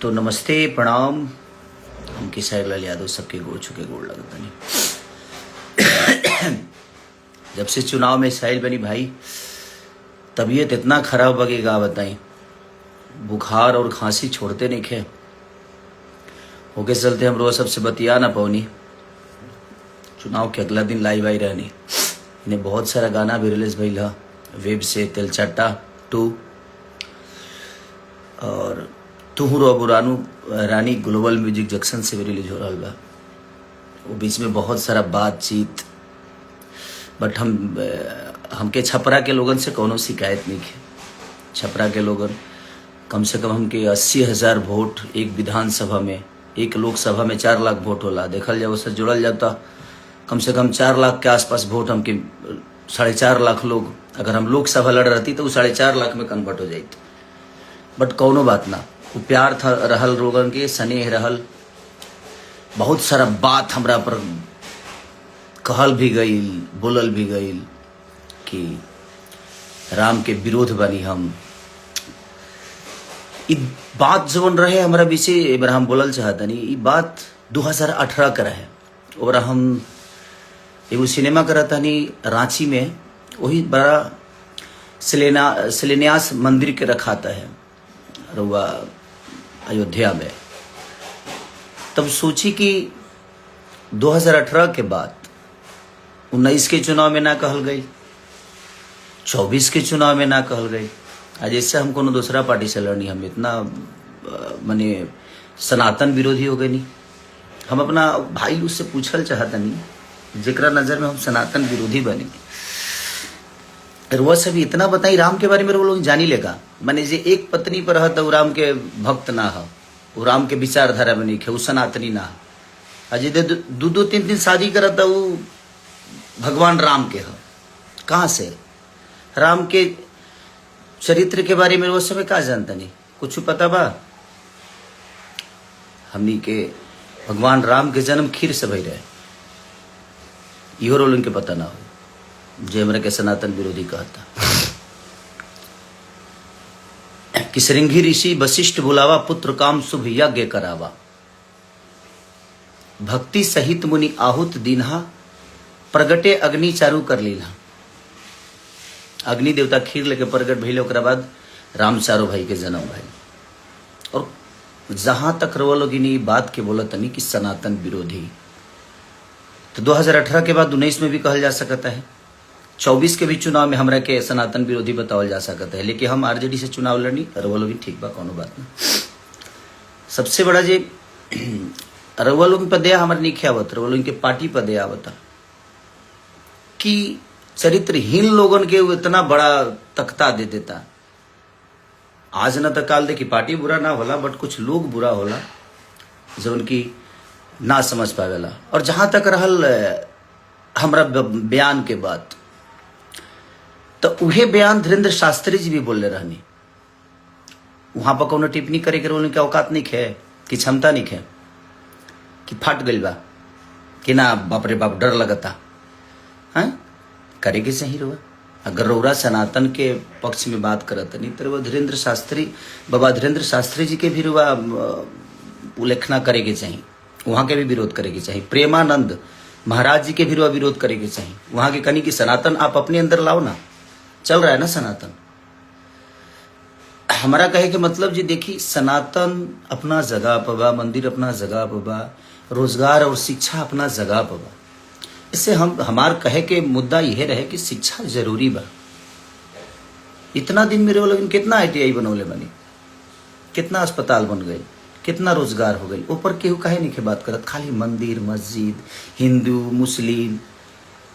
तो नमस्ते प्रणाम। हम किसाई लाल यादव सबके गोड़ छुके गोड़ लगता नहीं। जब से चुनाव में साइल बनी भाई, तबीयत इतना खराब बगेगा बताई। बुखार और खांसी छोड़ते नहीं खे होके चलते हम रोज सबसे बतिया ना पौनी। चुनाव के अगला दिन लाइव आई रहनी। इन्हें बहुत सारा गाना भी रिलीज भइल ह वेब से तेलचट्टा 2 और तुहू रो बुरानू रानी ग्लोबल म्यूजिक जंक्शन से भी रिलीज हो रहा बा। वो बीच में बहुत सारा बातचीत, बट हमके छपरा के लोगन से कोनो शिकायत नहीं है। छपरा के लोगन कम से कम हमके 80,000 वोट एक विधानसभा में, एक लोकसभा में 4 लाख वोट होला। देखल जाए उससे जुड़ल जाता कम से कम 4 लाख के आसपास वोट हमके 4.5 लाख लोग, अगर हम लोकसभा लड़ रहती तो वो 4.5 लाख में कन्वर्ट हो जाती। बट कौनो बात ना, वो प्यार था रहल लोगन के, स्नेह रहल। बहुत सारा बात हमरा पर कहल भी गई, बोलल भी गई कि राम के विरोध बनी हम। ई बात जवन रहे हमारा विषय एक हम बोलल चाहतनी। ई बात 2018 का रहे। और हम एगो सिनेमा करतनी रांची में, वही बड़ा शिलान्यास मंदिर के रखाता है रुआ अयोध्या में। तब सोची कि 2018 के बाद 19 के चुनाव में ना कहल गई, 24 के चुनाव में ना कहल गई। आज इससे हम कोनो दूसरा पार्टी से लड़नी, हम इतना माने सनातन विरोधी हो गए नहीं। हम अपना भाई उससे पूछल चाहता नहीं जेकरा नजर में हम सनातन विरोधी बने। वो सब इतना बताई राम के बारे में वो लोग जानी लेगा। माने जे एक पत्नी पर रहता वो राम के भक्त ना हो, वो राम के विचारधारा में नहीं है, वो सनातनी ना हो। अजय 2-3 शादी करता वो भगवान राम के हो। कहाँ से राम के चरित्र के बारे में वो सब का जानता नहीं, कुछ पता बा? हमनी के भगवान राम के जन्म खीर से भई रहे, इहो रोल उनके पता ना हो जे हमरा के सनातन विरोधी कहता। कि श्रृंगी ऋषि वशिष्ठ बुलावा, पुत्र काम शुभ यज्ञ करावा। भक्ति सहित मुनि आहुत दीन्हा, प्रगटे अग्नि चारू कर लीला। अग्नि देवता खीर लेके प्रगट भइले, ओकरा बाद राम चारो भाई के जन्म भइल। और जहां तक रवा लोग बात के बोलत नहीं कि सनातन विरोधी, तो 2018 के बाद 19 में भी कहल जा सकता है, 24 के भी चुनाव में हमरा के सनातन विरोधी बतावल जा सकता है। लेकिन हम आरजेडी से चुनाव लड़नी, रवा लोग ठीक बा, कोनो बात ना। सबसे बड़ा जे रवा लोग पर दया हमारे नहीं आवत, रवा लोग के पार्टी पर दया आवता कि चरित्रहीन लोगन के वो इतना बड़ा तख्ता दे देता। आज न तो काल देखी पार्टी बुरा ना होला, बट कुछ लोग बुरा होला जो उनकी ना समझ पावेला। और जहां तक रहल हमरा बयान के बात, तो उहे बयान धीरेन्द्र शास्त्री जी भी बोलले रहनी। वहां पर कोनो टिप्पणी करे के उनके औकात नहीं है, कि क्षमता नहीं है, कि फट गइल बा, कि ना बाप रे बाप डर लगता है। करे के सही रहुआ। अगर रौरा सनातन के पक्ष में बात करत नहीं तो धीरेन्द्र शास्त्री, बाबा धीरेन्द्र शास्त्री जी के भी रुआ उल्लेखना करे के चाहिए, वहां के भी विरोध करे के चाहिए। प्रेमानंद महाराज जी के भी रुआ विरोध करे के चाहिए। वहां के कनी कि सनातन आप अपने अंदर लाओ ना, चल रहा है ना सनातन। हमारा कहे के मतलब जी देखी, सनातन अपना जगह पर बा, मंदिर अपना जगह पर बा, रोजगार और शिक्षा अपना जगह पर बा। इससे हमार कहे के मुद्दा यह रहे कि शिक्षा जरूरी बा। इतना दिन मेरे लोग कितना ITI बनौले बनी, कितना अस्पताल बन गए, कितना रोजगार हो गई। ऊपर केहू कहे नहीं के बात करत, खाली मंदिर मस्जिद, हिंदू मुस्लिम।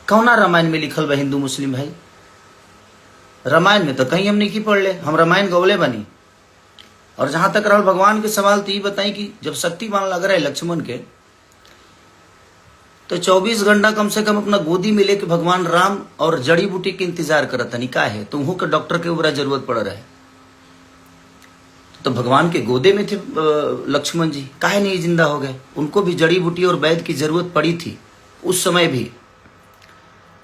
कौना रामायण में लिखल बा हिंदू मुस्लिम भाई? रामायण में तो कहीं हम नहीं की पढ़ ले, हम रामायण गौले बनी। और जहां तक रहल भगवान के सवाल, तो ये बताई कि जब शक्तिमान लग रहे लक्ष्मण के, तो 24 घंटा कम से कम अपना गोदी में लेके भगवान राम और जड़ी बूटी के इंतजार करत नहीं। का है तुमको के डॉक्टर के ऊपर जरूरत पड़ रहा है, तो भगवान के गोदे में थे लक्ष्मण जी, काहे नहीं जिंदा हो गए? उनको भी जड़ी बूटी और वैद्य की जरूरत पड़ी थी उस समय भी।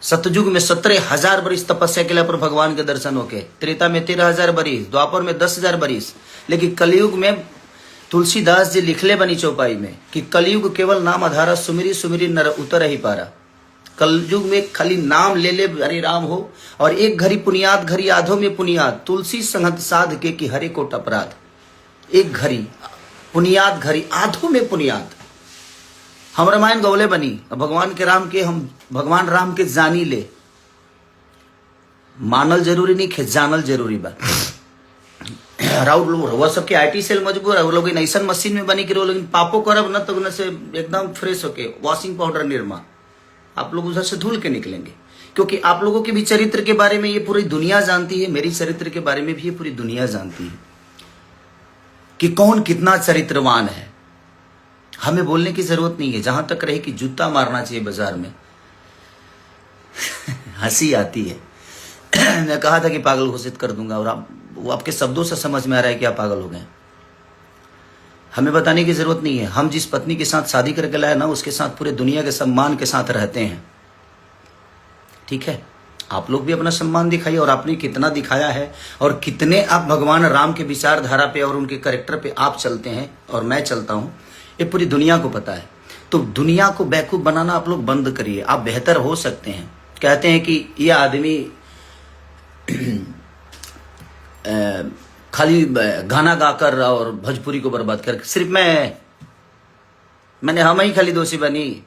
सतयुग में 17,000 बरिस तपस्या के पर भगवान के दर्शन होके, त्रेता में 13,000 बरिस, द्वापर में 10,000 बरिस, लेकिन कलयुग में तुलसीदास जी लिखले बनी चौपाई में कि कलयुग केवल नाम आधारा, सुमिरी सुमिरी नर उतर ही पारा। कलयुग में खाली नाम ले ले हरे राम हो, और एक घड़ी पुनियाद घड़ी आधो में पुनियाद, तुलसी संगत साध के कि हरे कोट अपराध। एक घड़ी पुनियाद घड़ी आधो में पुनियाद। हम रामायण गौले बनी, भगवान के राम के हम भगवान राम के जानी ले, मानल जरूरी नहीं खे, जानल जरूरी बा। राउर लोग सबके आईटी सेल मजबूर है, वो लोग ऐसा मशीन में बनी कि वो लोग पापो करब न तो न से एकदम फ्रेश होके वॉशिंग पाउडर निर्मा, आप लोग उधर से धुल के निकलेंगे। क्योंकि आप लोगों के भी चरित्र के बारे में ये पूरी दुनिया जानती है, मेरी चरित्र के बारे में भी ये पूरी दुनिया जानती है कि कौन कितना चरित्रवान है। हमें बोलने की जरूरत नहीं है, जहां तक रहे कि जूता मारना चाहिए बाजार में। हंसी आती है। मैं कहा था कि पागल घोषित कर दूंगा, और वो आपके शब्दों से समझ में आ रहा है कि आप पागल हो गए। हमें बताने की जरूरत नहीं है। हम जिस पत्नी के साथ शादी करके लाए ना, उसके साथ पूरे दुनिया के सम्मान के साथ रहते हैं। ठीक है, आप लोग भी अपना सम्मान दिखाइए, और आपने कितना दिखाया है, और कितने आप भगवान राम के विचारधारा पे और उनके कैरेक्टर पे आप चलते हैं और मैं चलता हूं, ये पूरी दुनिया को पता है। तो दुनिया को बेवकूफ बनाना आप लोग बंद करिए, आप बेहतर हो सकते हैं। कहते हैं कि ये आदमी खाली गाना गाकर और भोजपुरी को बर्बाद कर, सिर्फ मैंने हम ही खाली दोषी बनी।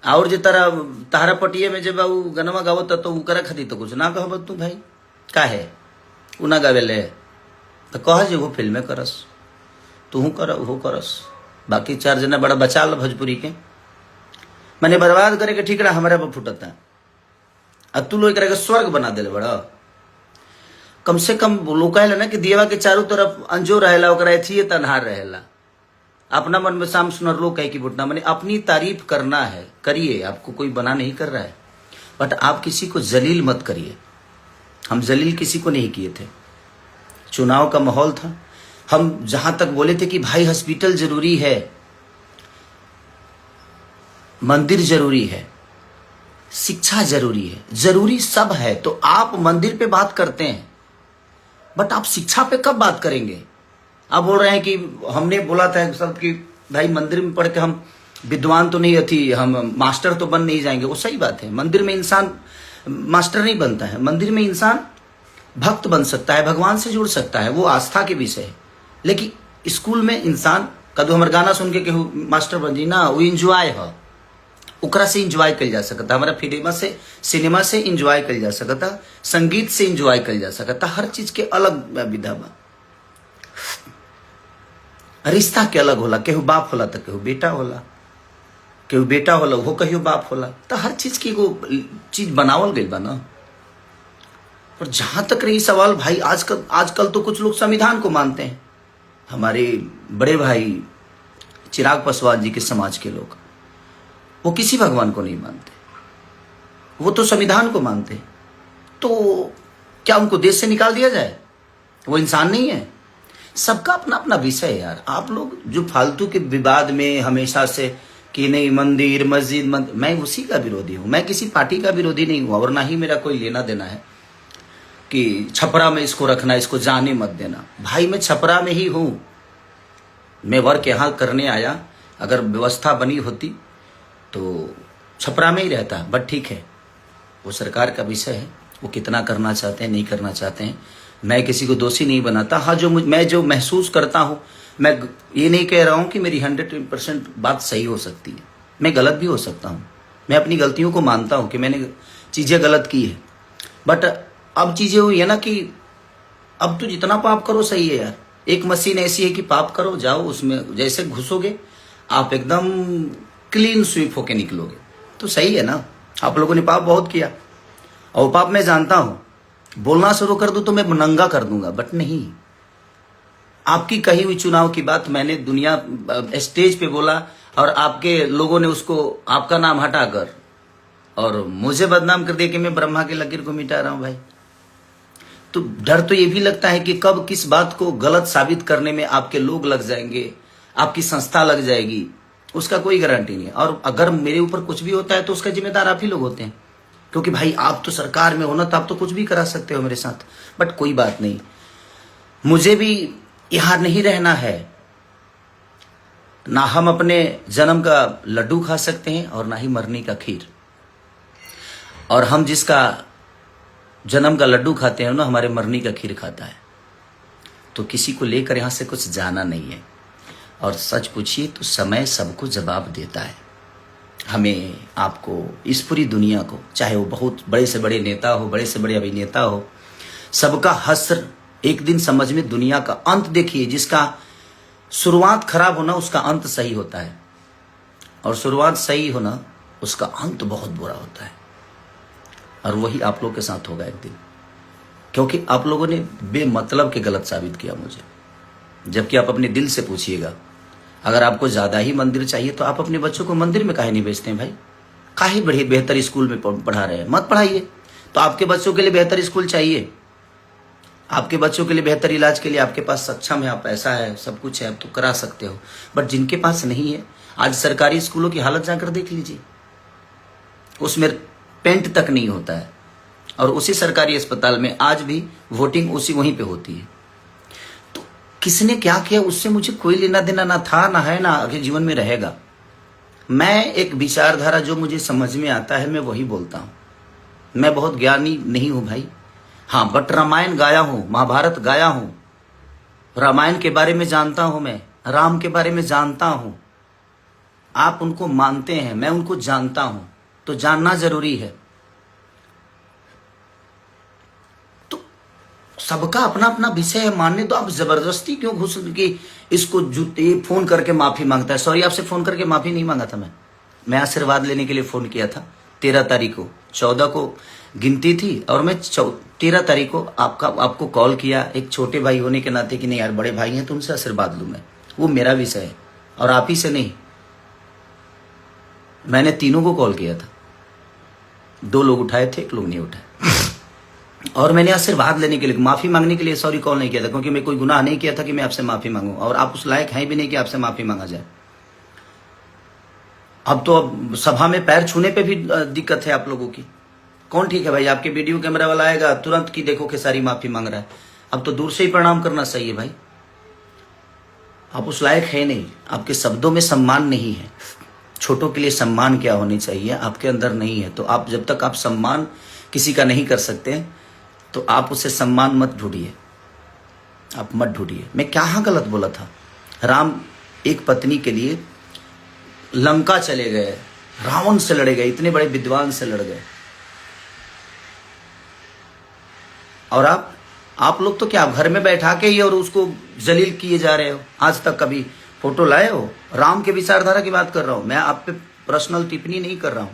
और जो तारा पटिए में जब वो गनवा गावत तो करे खाती तो कुछ ना कहो तू भाई का है उ ना गावेले तो कह जे वो फिल्में करस, तू कर वो करस, बाकी 4 जना बड़ा बचा लो भोजपुरी के। मैंने बर्बाद करे के ठीकरा हमारे पर फुटता, अब तू लोग के स्वर्ग बना दे बड़ा। कम से कम लोग कहला ना कि दियवा के चारों तरफ अंजो रहेला, ओकरा एथिए तन्हार रहेला। अपना मन में शाम सुनर लोग कहे कि बुटना, मैंने अपनी तारीफ करना है, करिए, आपको कोई बना नहीं कर रहा है, बट आप किसी को जलील मत करिए। हम जलील किसी को नहीं किए थे। चुनाव का माहौल था, हम जहां तक बोले थे कि भाई हॉस्पिटल जरूरी है, मंदिर जरूरी है, शिक्षा जरूरी है, जरूरी सब है, तो आप मंदिर पे बात करते हैं, बट आप शिक्षा पे कब बात करेंगे? आप बोल रहे हैं कि हमने बोला था सब कि भाई मंदिर में पढ़ के हम विद्वान तो नहीं थी, हम मास्टर तो बन नहीं जाएंगे। वो सही बात है, मंदिर में इंसान मास्टर नहीं बनता है, मंदिर में इंसान भक्त बन सकता है, भगवान से जुड़ सकता है, वो आस्था के विषय है। लेकिन स्कूल में इंसान कदू हमारे गाना सुन के केहू मास्टर बन जी ना, वो इंजॉय है, ओकरा से इंजॉय कल जा सकता, हमारा सिनेमा से इंजॉय कल जा सकता, संगीत से इंजॉय कल जा सकता, हर चीज के अलग विधा बा। रिश्ता के अलग होला, केहू बाप होला तो केहू बेटा होला, केहू बेटा होला वो कहियो बाप होला, तो हर चीज की एगो चीज बनावल गई बा ना। और जहां तक रही सवाल भाई, आजकल तो कुछ लोग संविधान को मानते हैं, हमारे बड़े भाई चिराग पासवान जी के समाज के लोग, वो किसी भगवान को नहीं मानते, वो तो संविधान को मानते हैं। तो क्या उनको देश से निकाल दिया जाए? वो इंसान नहीं है? सबका अपना अपना विषय है यार। आप लोग जो फालतू के विवाद में हमेशा से कि नहीं मंदिर मस्जिद मैं उसी का विरोधी हूं, मैं किसी पार्टी का विरोधी नहीं हुआ, और ना ही मेरा कोई लेना देना है कि छपरा में इसको रखना, इसको जाने मत देना। भाई मैं छपरा में ही हूं, मैं वर्क यहाँ करने आया, अगर व्यवस्था बनी होती तो छपरा में ही रहता, बट ठीक है, वो सरकार का विषय है, वो कितना करना चाहते हैं नहीं करना चाहते हैं, मैं किसी को दोषी नहीं बनाता। हाँ, मैं जो महसूस करता हूँ, मैं ये नहीं कह रहा हूँ कि मेरी 100% बात सही हो सकती है, मैं गलत भी हो सकता हूँ, मैं अपनी गलतियों को मानता हूँ कि मैंने चीज़ें गलत की है, बट अब चीज़ें हुई है ना कि अब तो जितना पाप करो सही है यार। एक मशीन ऐसी है कि पाप करो, जाओ उसमें जैसे घुसोगे आप एकदम क्लीन स्वीप होके निकलोगे, तो सही है ना। आप लोगों ने पाप बहुत किया, और पाप मैं जानता हूं, बोलना शुरू कर दूं तो मैं नंगा कर दूंगा, बट नहीं। आपकी कही हुई चुनाव की बात मैंने दुनिया स्टेज पे बोला, और आपके लोगों ने उसको आपका नाम हटाकर और मुझे बदनाम कर दिया कि मैं ब्रह्मा की लकीर को मिटा रहा हूं। भाई तो डर तो ये भी लगता है कि कब किस बात को गलत साबित करने में आपके लोग लग जाएंगे, आपकी संस्था लग जाएगी, उसका कोई गारंटी नहीं है। और अगर मेरे ऊपर कुछ भी होता है तो उसका जिम्मेदार आप ही लोग होते हैं, क्योंकि भाई आप तो सरकार में हो ना, तो आप तो कुछ भी करा सकते हो मेरे साथ। बट कोई बात नहीं, मुझे भी यहां नहीं रहना है। ना हम अपने जन्म का लड्डू खा सकते हैं और ना ही मरने का खीर। और हम जिसका जन्म का लड्डू खाते हैं ना, हमारे मरने का खीर खाता है। तो किसी को लेकर यहां से कुछ जाना नहीं है। और सच पूछिए तो समय सबको जवाब देता है। हमें, आपको, इस पूरी दुनिया को, चाहे वो बहुत बड़े से बड़े नेता हो, बड़े से बड़े अभिनेता हो, सबका हश्र एक दिन समझ में, दुनिया का अंत देखिए। जिसका शुरुआत खराब होना, उसका अंत सही होता है। और शुरुआत सही होना, उसका अंत बहुत बुरा होता है। और वही आप लोग के साथ होगा एक दिन, क्योंकि आप लोगों ने बेमतलब के गलत साबित किया मुझे। जबकि आप अपने दिल से पूछिएगा, अगर आपको ज्यादा ही मंदिर चाहिए तो आप अपने बच्चों को मंदिर में काहे नहीं भेजते हैं भाई? काहे बड़े बेहतर स्कूल में पढ़ा रहे हैं? मत पढ़ाइए। तो आपके बच्चों के लिए बेहतर स्कूल चाहिए, आपके बच्चों के लिए बेहतर इलाज के लिए आपके पास सक्षम है, आप पैसा है, सब कुछ है, आप तो करा सकते हो। बट जिनके पास नहीं है, आज सरकारी स्कूलों की हालत जाकर देख लीजिए, उसमें पेंट तक नहीं होता है। और उसी सरकारी अस्पताल में आज भी वोटिंग उसी वहीं पे होती है। तो किसने क्या किया उससे मुझे कोई लेना देना ना था, ना है, ना आगे जीवन में रहेगा। मैं एक विचारधारा जो मुझे समझ में आता है मैं वही बोलता हूं। मैं बहुत ज्ञानी नहीं हूं भाई, हाँ, बट रामायण गाया हूं, महाभारत गाया हूं, रामायण के बारे में जानता हूं, मैं राम के बारे में जानता हूं। आप उनको मानते हैं, मैं उनको जानता हूं, तो जानना जरूरी है। तो सबका अपना अपना विषय है, मानने दो। आप जबरदस्ती क्यों घुस के इसको जूते फोन करके माफी मांगता है? सॉरी, आपसे फोन करके माफी नहीं मांगा था मैं आशीर्वाद लेने के लिए फोन किया था। 13 तारीख को, 14 को गिनती थी और मैं 13 तारीख को आपको कॉल किया, एक छोटे भाई होने के नाते कि नहीं यार बड़े भाई हैं तो उनसे आशीर्वाद लूं मैं। वो मेरा विषय है और आप ही से नहीं। मैंने तीनों को कॉल किया था, 2 लोग उठाए थे, 1 लोग नहीं उठाए। और मैंने आशीर्वाद लेने के लिए, माफी मांगने के लिए सॉरी कॉल नहीं किया था, क्योंकि मैं कोई गुनाह नहीं किया था कि मैं आपसे माफी मांगूं। और आप उस लायक हैं भी नहीं कि आपसे माफी मांगा जाए। अब तो सभा में पैर छूने पे भी दिक्कत है आप लोगों की। कौन ठीक है भाई? आपके वीडियो कैमरा वाला आएगा तुरंत की देखो कि सारी माफी मांग रहा है। अब तो दूर से ही प्रणाम करना सही है भाई। आप उस लायक है नहीं, आपके शब्दों में सम्मान नहीं है। छोटों के लिए सम्मान क्या होनी चाहिए आपके अंदर नहीं है। तो आप जब तक आप सम्मान किसी का नहीं कर सकते तो आप उसे सम्मान मत ढूंढिए, आप मत ढूंढिए। मैं क्या गलत बोला था? राम एक पत्नी के लिए लंका चले गए, रावण से लड़े गए, इतने बड़े विद्वान से लड़ गए। और आप लोग तो क्या घर में बैठा के ही और उसको जलील किए जा रहे हो। आज तक कभी फोटो लाए हो? राम के विचारधारा की बात कर रहा हूं मैं, आप पे पर्सनल टिप्पणी नहीं कर रहा हूं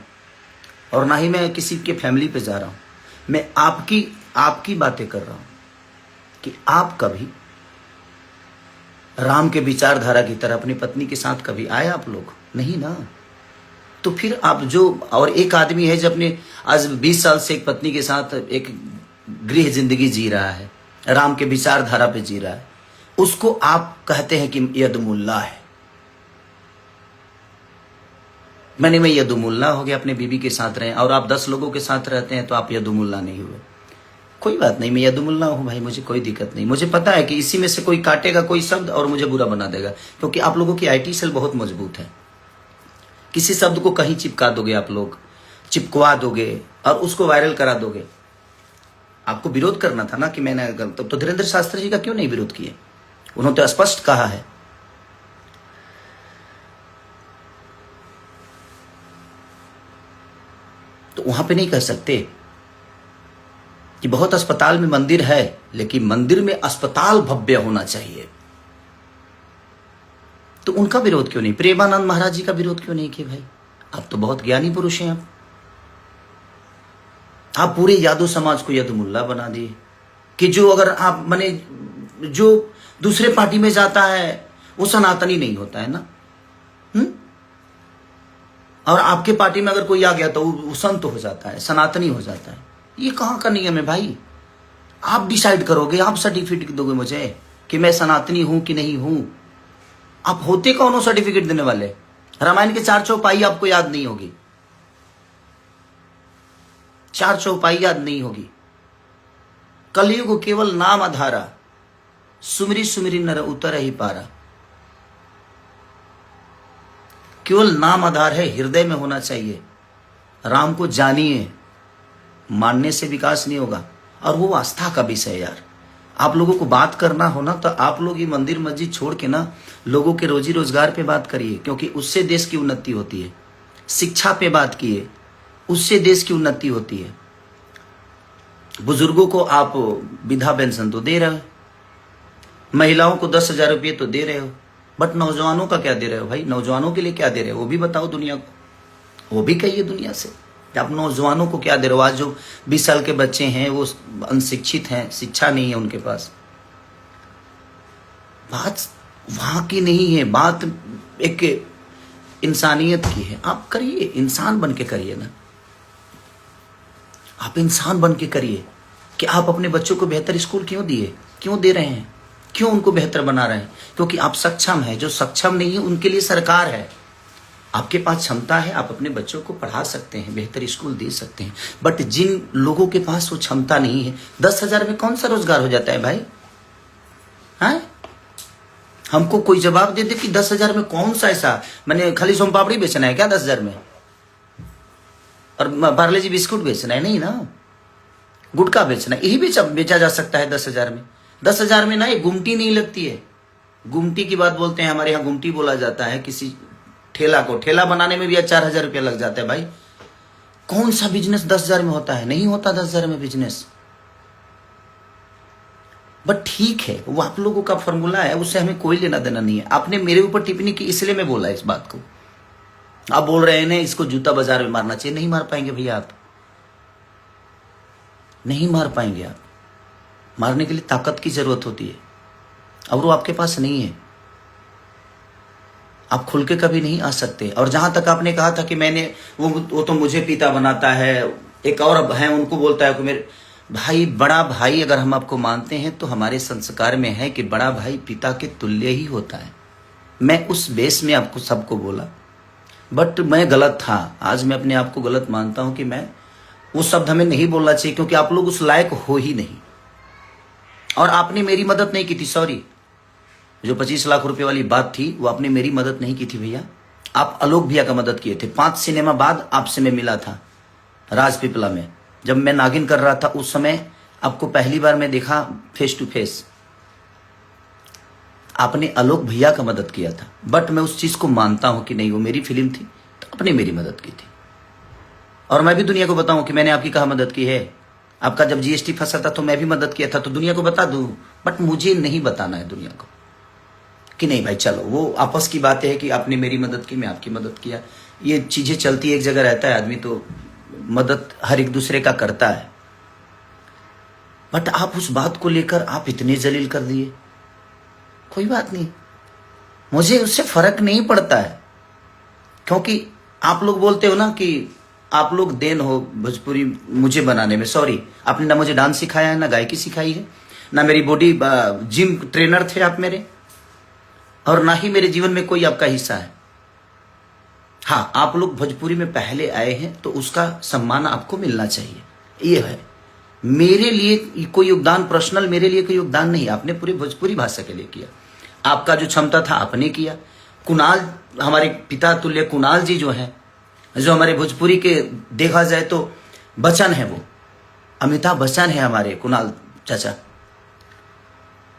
और ना ही मैं किसी के फैमिली पे जा रहा हूं। मैं आपकी बातें कर रहा हूं कि आप कभी राम के विचारधारा की तरह अपनी पत्नी के साथ कभी आए? आप लोग नहीं ना। तो फिर आप जो, और एक आदमी है जो अपने आज 20 साल से एक पत्नी के साथ एक गृह जिंदगी जी रहा है, राम के विचारधारा पे जी रहा है, उसको आप कहते हैं कि यदमुल्ला है। मैं यदुमुल्ला हो गया, अपने बीबी के साथ रहे, और आप 10 लोगों के साथ रहते हैं तो आप यदुमुल्ला नहीं हुए। कोई बात नहीं, मैं यदुमुल्ला हूं भाई, मुझे कोई दिक्कत नहीं। मुझे पता है कि इसी में से कोई काटेगा कोई शब्द और मुझे बुरा बना देगा, क्योंकि आप लोगों की आईटी सेल बहुत मजबूत है। किसी शब्द को कहीं चिपका दोगे, आप लोग चिपकवा दोगे और उसको वायरल करा दोगे। आपको विरोध करना था ना कि मैंने, तो धीरेन्द्र शास्त्री जी का क्यों नहीं विरोध किए? उन्होंने तो स्पष्ट कहा है। तो वहां पे नहीं कह सकते कि बहुत अस्पताल में मंदिर है, लेकिन मंदिर में अस्पताल भव्य होना चाहिए। तो उनका विरोध क्यों नहीं? प्रेमानंद महाराज जी का विरोध क्यों नहीं किए भाई? आप तो बहुत ज्ञानी पुरुष हैं। आप पूरे यादव समाज को यदमुल्ला बना दिए कि जो अगर आप माने जो दूसरे पार्टी में जाता है वो सनातनी नहीं होता है ना। और आपके पार्टी में अगर कोई आ गया तो वो संत हो जाता है, सनातनी हो जाता है। ये कहां का नियम है भाई? आप डिसाइड करोगे, आप सर्टिफिकेट दोगे मुझे कि मैं सनातनी हूं कि नहीं हूं। आप होते कौन हो सर्टिफिकेट देने वाले? रामायण के 4 चौपाई आपको याद नहीं होगी, 4 चौपाई याद नहीं होगी। कलयुग केवल नाम आधारा, सुमिरी सुमिरी नर उतर ही पारा। केवल नाम आधार है, हृदय में होना चाहिए। राम को जानिए, मानने से विकास नहीं होगा। और वो आस्था का विषय है यार। आप लोगों को बात करना हो ना तो आप लोग ये मंदिर मस्जिद छोड़ के ना लोगों के रोजी रोजगार पे बात करिए, क्योंकि उससे देश की उन्नति होती है। शिक्षा पे बात किए, उससे देश की उन्नति होती है। बुजुर्गों को आप विधवा पेंशन तो दे रहे हो, महिलाओं को 10,000 रुपये तो दे रहे हो, बट नौजवानों का क्या दे रहे हो भाई? नौजवानों के लिए क्या दे रहे हो वो भी बताओ दुनिया को। वो भी कहिए दुनिया से कि आप नौजवानों को क्या दे रहे हो। आज जो 20 साल के बच्चे हैं वो अनशिक्षित हैं, शिक्षा नहीं है उनके पास। बात वहां की नहीं है, बात एक इंसानियत की है। आप करिए, इंसान बन के करिए ना, आप इंसान बन के करिए कि आप अपने बच्चों को बेहतर स्कूल क्यों दिए, क्यों दे रहे हैं, क्यों उनको बेहतर बना रहे हैं? क्योंकि आप सक्षम हैं। जो सक्षम नहीं है उनके लिए सरकार है। आपके पास क्षमता है, आप अपने बच्चों को पढ़ा सकते हैं, बेहतर स्कूल दे सकते हैं। बट जिन लोगों के पास वो क्षमता नहीं है, 10,000 में कौन सा रोजगार हो जाता है भाई? हैं? हमको कोई जवाब दे दे कि 10,000 में कौन सा ऐसा, मैंने खाली सोम पापड़ी बेचना है क्या 10,000 में? और पार्ले जी बिस्कुट बेचना है? नहीं ना, गुटखा बेचना है, यही बेचा जा सकता है 10,000 में। 10,000 में ना ये गुमटी नहीं लगती है। गुमटी की बात बोलते हैं, हमारे यहाँ गुमटी बोला जाता है किसी ठेला को। ठेला बनाने में भी 4,000 रुपया लग जाता है भाई। कौन सा बिजनेस 10,000 में होता है? नहीं होता 10,000 में बिजनेस। बट ठीक है, वो आप लोगों का फॉर्मूला है, उससे हमें कोई लेना देना नहीं है। आपने मेरे ऊपर टिप्पणी की इसलिए मैं बोला इस बात को। आप बोल रहे हैं इसको जूता बाजार में मारना चाहिए। नहीं मार पाएंगे भैया, आप नहीं मार पाएंगे। आप मारने के लिए ताकत की जरूरत होती है और वो आपके पास नहीं है। आप खुल के कभी नहीं आ सकते। और जहां तक आपने कहा था कि मैंने वो तो मुझे पिता बनाता है, एक और है उनको बोलता है कि मेरे भाई, बड़ा भाई अगर हम आपको मानते हैं तो हमारे संस्कार में है कि बड़ा भाई पिता के तुल्य ही होता है। मैं उस बेस में आपको सबको बोला, बट मैं गलत था। आज मैं अपने आप को गलत मानता हूं कि मैं वो शब्द हमें नहीं बोलना चाहिए, क्योंकि आप लोग उस लायक हो ही नहीं। और आपने मेरी मदद नहीं की थी, सॉरी। जो 25 लाख रुपए वाली बात थी वो आपने मेरी मदद नहीं की थी भैया। आप आलोक भैया का मदद किए थे। 5 सिनेमा बाद आपसे मैं मिला था राजपीपला में, जब मैं नागिन कर रहा था। उस समय आपको पहली बार मैं देखा फेस टू फेस। आपने आलोक भैया का मदद किया था। बट मैं उस चीज को मानता हूं कि नहीं, वो मेरी फिल्म थी तो आपने मेरी मदद की थी। और मैं भी दुनिया को बताऊं कि मैंने आपकी कहा मदद की है। आपका जब जीएसटी फंसा था तो मैं भी मदद किया था, तो दुनिया को बता दूं। बट मुझे नहीं बताना है दुनिया को कि नहीं भाई चलो, वो आपस की बात है कि आपने मेरी मदद की, मैं आपकी मदद किया। ये चीजें चलती एक जगह रहता है आदमी, तो मदद हर एक दूसरे का करता है। बट आप उस बात को लेकर आप इतने जलील कर दिए। कोई बात नहीं, मुझे उससे फर्क नहीं पड़ता है। क्योंकि आप लोग बोलते हो ना कि आप लोग देन हो भोजपुरी मुझे बनाने में। सॉरी, आपने ना मुझे डांस सिखाया है, ना गायकी सिखाई है, ना मेरी बॉडी जिम ट्रेनर थे आप मेरे, और ना ही मेरे जीवन में कोई आपका हिस्सा है। हाँ, आप लोग भोजपुरी में पहले आए हैं तो उसका सम्मान आपको मिलना चाहिए। ये है मेरे लिए कोई योगदान, पर्सनल मेरे लिए कोई योगदान नहीं। आपने पूरे भोजपुरी भाषा के लिए किया। आपका जो क्षमता था आपने किया। कुणाल, हमारे पिता तुल्य कुणाल जी जो हैं, जो हमारे भोजपुरी के देखा जाए तो बच्चन है, वो अमिताभ बच्चन है हमारे कुणाल चाचा।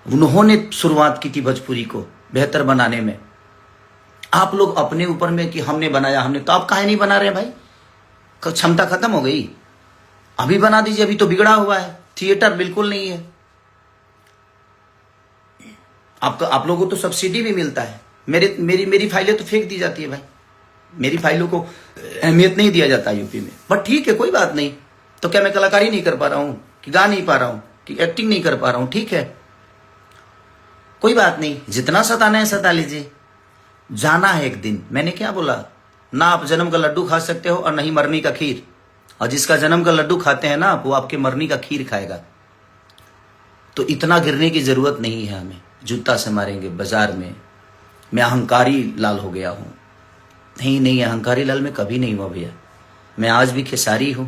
उन्होंने शुरुआत की थी भोजपुरी को बेहतर बनाने में। आप लोग अपने ऊपर में कि हमने बनाया, हमने, तो आप काहे नहीं बना रहे भाई? क्षमता खत्म हो गई? अभी बना दीजिए, अभी तो बिगड़ा हुआ है, थिएटर बिल्कुल नहीं है। आप लोगों को तो सब्सिडी भी मिलता है। मेरी फाइलें तो फेंक दी जाती है भाई। मेरी फाइलों को अहमियत नहीं दिया जाता यूपी में। बट ठीक है, कोई बात नहीं। तो क्या मैं कलाकारी नहीं कर पा रहा हूं, कि गा नहीं पा रहा हूं, कि एक्टिंग नहीं कर पा रहा हूं? ठीक है, कोई बात नहीं। जितना सताना है सता लीजिए, जाना है एक दिन। मैंने क्या बोला? ना आप जन्म का लड्डू खा सकते हो और नहीं मरनी का खीर। और जिसका जन्म का लड्डू खाते हैं ना, वो आपके मरनी का खीर खाएगा। तो इतना गिरने की जरूरत नहीं है हमें। जूता से मारेंगे बाजार में। मैं अहंकारी लाल हो गया हूं? नहीं, अहंकारी लाल में कभी नहीं हुआ भैया। मैं आज भी खेसारी हूं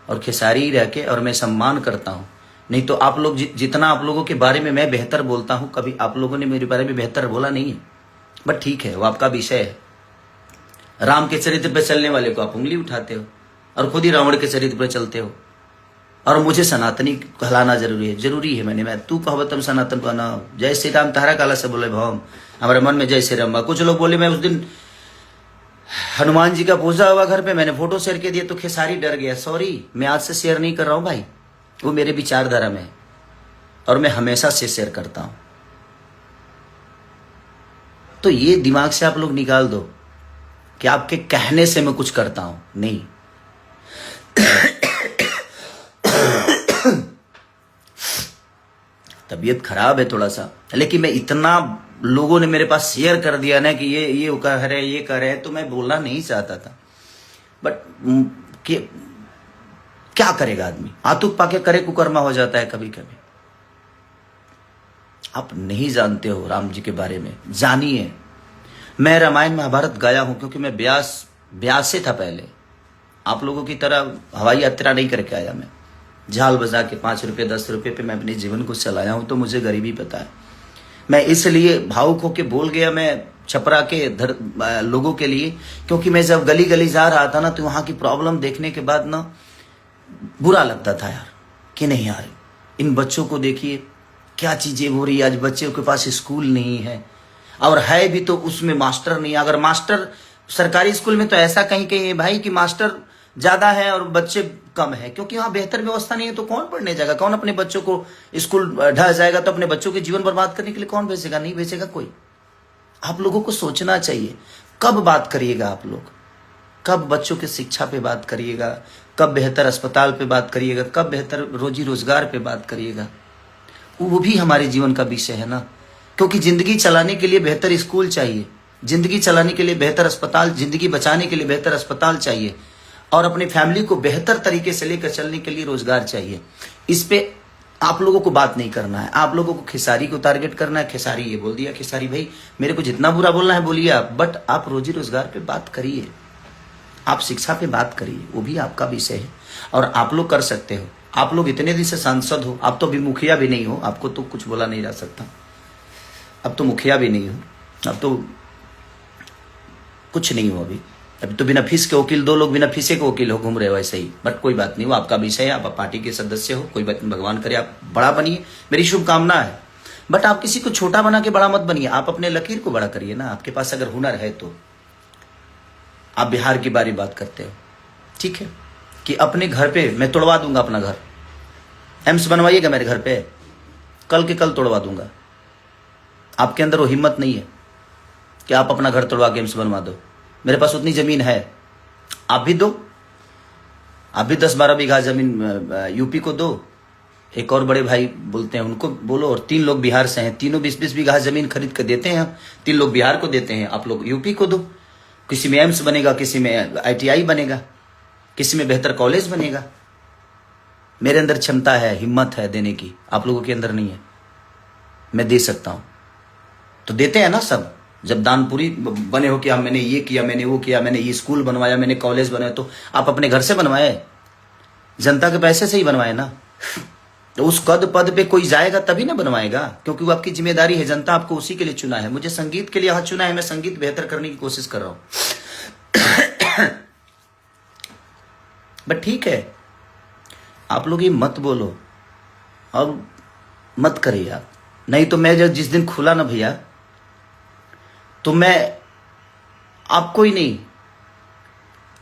और खेसारी ही रह के, और मैं सम्मान करता हूं। नहीं तो आप लोग जितना आप लोगों के बारे में मैं बेहतर बोलता हूं, कभी आप लोगों ने मेरे बारे में बेहतर बोला नहीं है। बट ठीक है, वो आपका विषय है। राम के चरित्र पे चलने वाले को आप उंगली उठाते हो और खुद ही रावण के चरित्र पे चलते हो। और मुझे सनातनी कहलाना जरूरी है। मैं तू कहो तुम सनातन कहना। जय श्री राम तारा काला से बोले भवम, हमारे मन में जय श्री राम। कुछ लोग बोले मैं उस दिन हनुमान जी का पूजा हुआ घर पे, मैंने फोटो शेयर कर दिया तो खेसारी डर गया। सॉरी, मैं आज से शेयर नहीं कर रहा हूं भाई, वो मेरे विचारधारा में है और मैं हमेशा से शेयर करता हूं। तो ये दिमाग से आप लोग निकाल दो कि आपके कहने से मैं कुछ करता हूं, नहीं। तबीयत खराब है थोड़ा सा, लेकिन मैं इतना लोगों ने मेरे पास शेयर कर दिया ना कि ये कह रहे ये कर रहे, तो मैं बोलना नहीं चाहता था। बट क्या करेगा आदमी, आतुक पाके करे कुकर्मा हो जाता है कभी कभी। आप नहीं जानते हो राम जी के बारे में, जानिए। मैं रामायण महाभारत गाया हूं क्योंकि मैं ब्यास से था पहले। आप लोगों की तरह हवाई यात्रा नहीं करके आया मैं। झाल बजा के 5 रुपए 10 रुपए पे मैं अपने जीवन को चलाया हूं, तो मुझे गरीबी पता है। मैं इसलिए भावुक होके बोल गया मैं छपरा के लोगों के लिए, क्योंकि मैं जब गली गली जा रहा था ना, तो वहां की प्रॉब्लम देखने के बाद ना बुरा लगता था यार, कि नहीं यार इन बच्चों को देखिए क्या चीजें हो रही है। आज बच्चों के पास स्कूल नहीं है, और है भी तो उसमें मास्टर नहीं। अगर मास्टर सरकारी स्कूल में तो ऐसा कहीं है भाई कि मास्टर ज्यादा है और बच्चे कम है, क्योंकि वहां बेहतर व्यवस्था नहीं है। तो कौन पढ़ने जाएगा, कौन अपने बच्चों को स्कूल ढह जाएगा, तो अपने बच्चों के जीवन बर्बाद करने के लिए कौन भेजेगा, नहीं भेजेगा कोई। आप लोगों को सोचना चाहिए, कब बात करिएगा आप लोग, कब बच्चों की शिक्षा पे बात करिएगा, कब बेहतर अस्पताल पे बात करिएगा, कब बेहतर रोजी रोजगार पे बात करिएगा। वो भी हमारे जीवन का विषय है ना, क्योंकि जिंदगी चलाने के लिए बेहतर स्कूल चाहिए, जिंदगी चलाने के लिए बेहतर अस्पताल, जिंदगी बचाने के लिए बेहतर अस्पताल चाहिए, और अपनी फैमिली को बेहतर तरीके से लेकर चलने के लिए रोजगार चाहिए। इस पे आप लोगों को बात नहीं करना है, आप लोगों को खेसारी को टारगेट करना है। खेसारी ये बोल दिया, खेसारी भाई मेरे को जितना बुरा बोलना है बोलिए आप, बट आप रोजी रोजगार पे बात करिए, आप शिक्षा पे बात करिए, वो भी आपका विषय है और आप लोग कर सकते हो। आप लोग इतने दिन से सांसद हो, आप तो अभी मुखिया भी नहीं हो, आपको तो कुछ बोला नहीं जा सकता। अब तो मुखिया भी नहीं हो, अब तो कुछ नहीं हो। अभी तो बिना फीस के वकील, 2 लोग बिना फीसे के वकील हो घूम रहे हो ऐसे ही। बट कोई बात नहीं, वो आपका विषय है, आप पार्टी के सदस्य हो, कोई बात नहीं, भगवान करे आप बड़ा बनिए, मेरी शुभकामना है। बट आप किसी को छोटा बना के बड़ा मत बनिए, आप अपने लकीर को बड़ा करिए ना। आपके पास अगर हुनर है तो आप बिहार की बारी बात करते हो, ठीक है, कि अपने घर पे मैं तोड़वा दूंगा अपना घर, एम्स बनवाइएगा मेरे घर पे, कल के कल तोड़वा दूंगा। आपके अंदर वो हिम्मत नहीं है कि आप अपना घर तोड़वा के एम्स बनवा दो। मेरे पास उतनी जमीन है, आप भी दो, आप भी 10-12 बीघा जमीन यूपी को दो। एक और बड़े भाई बोलते हैं उनको बोलो, और 3 लोग बिहार से हैं, तीनों 20-20 बीघा जमीन खरीद कर देते हैं। 3 लोग बिहार को देते हैं, आप लोग यूपी को दो। किसी में एम्स बनेगा, किसी में ITI बनेगा, किसी में बेहतर कॉलेज बनेगा। मेरे अंदर क्षमता है, हिम्मत है देने की, आप लोगों के अंदर नहीं है। मैं दे सकता हूं, तो देते हैं ना सब। जब दानपुरी बने हो कि हाँ मैंने ये किया, मैंने वो किया, मैंने ये स्कूल बनवाया, मैंने कॉलेज बनवाया, तो आप अपने घर से बनवाए, जनता के पैसे से ही बनवाए ना। तो उस पद पे कोई जाएगा तभी ना बनवाएगा, क्योंकि वो आपकी जिम्मेदारी है। जनता आपको उसी के लिए चुना है। मुझे संगीत के लिए यहाँ चुना है, मैं संगीत बेहतर करने की कोशिश कर रहा हूं। बट ठीक है, आप लोग ये मत बोलो और मत करिए आप, नहीं तो मैं जब जिस दिन खुला ना भैया, तो मैं आपको ही नहीं,